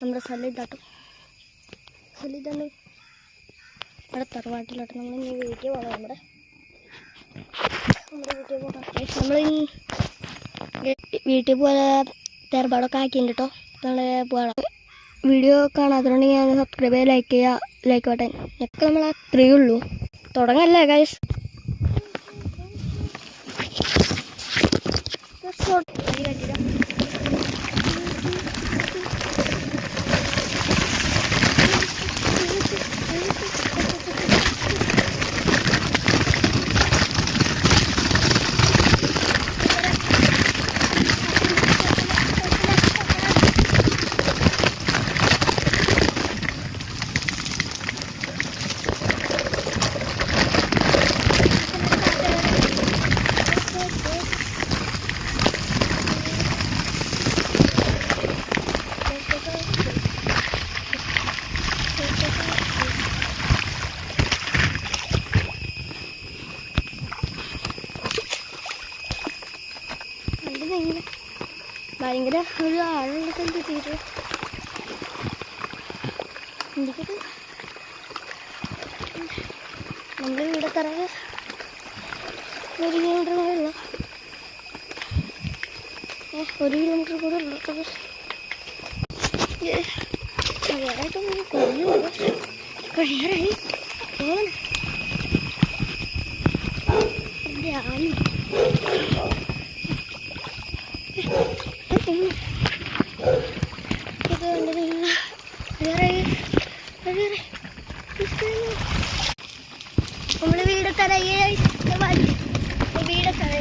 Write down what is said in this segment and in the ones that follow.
നമ്മുടെ സ്ഥലം ഇതാട്ടോ. സ്ഥലം ഇതാണ്. ഇവിടെ തറവാട്ടിലാട്ടോ. നമ്മൾ ഇനി വീട്ടിൽ പോകണം. നമ്മുടെ വീട്ടിൽ പോകണം. നമ്മൾ വീട്ടിൽ പോലെ തേർപ്പാടൊക്കെ ആക്കിയിട്ടുണ്ട് കേട്ടോ. നമ്മൾ പോകണം. വീഡിയോ കാണാത്തതുകൊണ്ടെങ്കിൽ ഞാൻ സബ്സ്ക്രൈബ് ചെയ്യുക, ലൈക്ക് ചെയ്യുക, ലൈക്ക് ബട്ടൺ ഒക്കെ നമ്മൾ അത്രയേ ഉള്ളൂ. തുടങ്ങല്ലേ ഗൈസ്. ഭയങ്കര ഒരു ആളുള്ള സ്ഥലത്ത് എത്തിയിട്ട് എന്തൊക്കെ നമ്മുടെ ഇവിടെ തറ 1 കിലോമീറ്റർ കൂടെ ഉള്ള 1 കിലോമീറ്റർ കൂടെ ഉള്ളു. വേറായിട്ടൊന്നും കഴിയാറായി നമ്മള് വീടത്തറയേ വീടത്തറ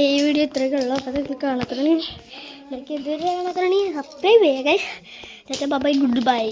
ഈ വീഡിയോ ഇത്രയൊക്കെ ഉള്ളൂ. അപ്പോൾ ഇത് കാണാത്തതാണ്, എനിക്ക് ഇതുവരെ കാണാത്തതാണ് സബ്സ്ക്രൈബ് ചെയ്യുക. Bye, good by.